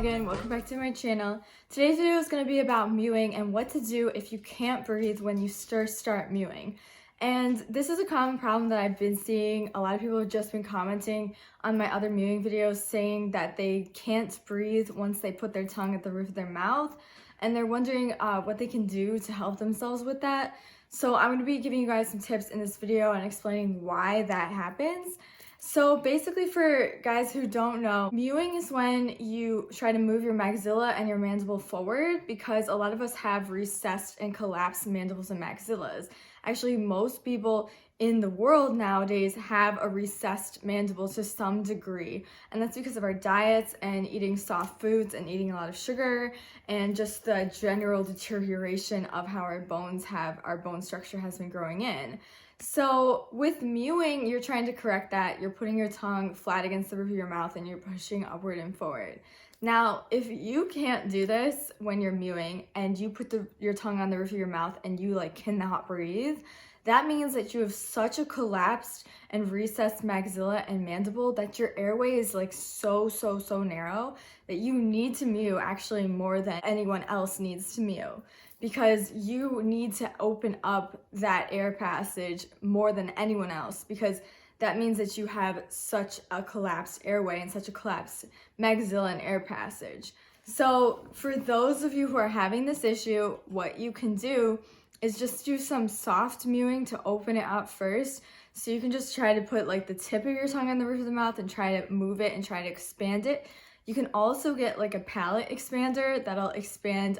Megan, welcome back to my channel. Today's video is going to be about mewing and what to do if you can't breathe when you start mewing. And this is a common problem that I've been seeing. A lot of people have just been commenting on my other mewing videos saying that they can't breathe once they put their tongue at the roof of their mouth, and they're wondering what they can do to help themselves with that. So I'm going to be giving you guys some tips in this video and explaining why that happens. So basically, for guys who don't know, mewing is when you try to move your maxilla and your mandible forward, because a lot of us have recessed and collapsed mandibles and maxillas. Actually, most people in the world nowadays have a recessed mandible to some degree, and that's because of our diets and eating soft foods and eating a lot of sugar and just the general deterioration of how our bone structure has been growing in. So with mewing, you're trying to correct that. You're putting your tongue flat against the roof of your mouth and you're pushing upward and forward. Now, if you can't do this when you're mewing and you put your tongue on the roof of your mouth and you cannot breathe, that means that you have such a collapsed and recessed maxilla and mandible that your airway is so narrow that you need to mew actually more than anyone else needs to mew, because you need to open up that air passage more than anyone else, because that means that you have such a collapsed airway and such a collapsed maxilla and air passage. So for those of you who are having this issue, what you can do is just do some soft mewing to open it up first. So you can just try to put the tip of your tongue on the roof of the mouth and try to move it and try to expand it. You can also get a palate expander that'll expand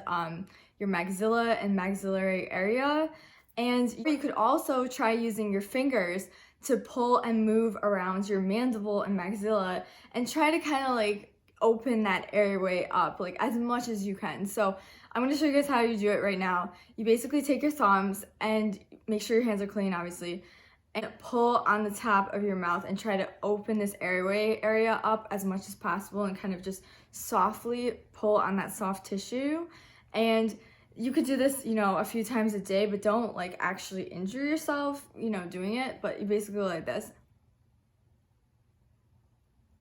your maxilla and maxillary area. And you could also try using your fingers to pull and move around your mandible and maxilla and try to kind of open that airway up as much as you can. So I'm going to show you guys how you do it right now. You basically take your thumbs and make sure your hands are clean, obviously, and pull on the top of your mouth and try to open this airway area up as much as possible and kind of just softly pull on that soft tissue. And you could do this, a few times a day, but don't actually injure yourself, doing it. But you basically go like this.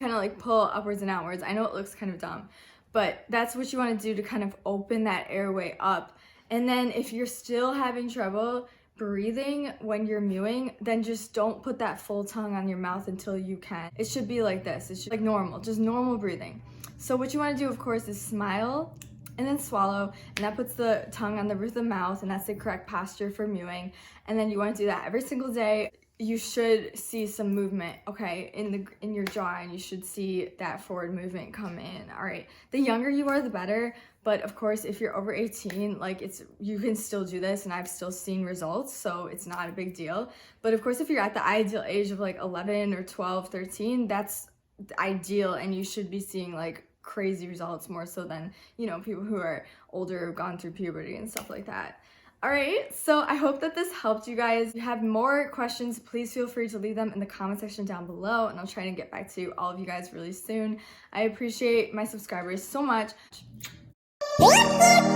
Kind of pull upwards and outwards. I know it looks kind of dumb, but that's what you want to do to kind of open that airway up. And then if you're still having trouble breathing when you're mewing, then just don't put that full tongue on your mouth until you can. It should be like this. It should be normal, just normal breathing. So what you want to do, of course, is smile and then swallow, and that puts the tongue on the roof of the mouth, and that's the correct posture for mewing. And then you want to do that every single day. You should see some movement, okay, in your jaw, and you should see that forward movement come in. All right, the younger you are, the better. But of course, if you're over 18, you can still do this, and I've still seen results, so it's not a big deal. But of course, if you're at the ideal age of 11 or 12, 13, that's ideal, and you should be seeing crazy results, more so than people who are older, who've gone through puberty and stuff like that. All right, so I hope that this helped you guys. If you have more questions, please feel free to leave them in the comment section down below, and I'll try to get back to all of you guys really soon. I appreciate my subscribers so much. Yeah.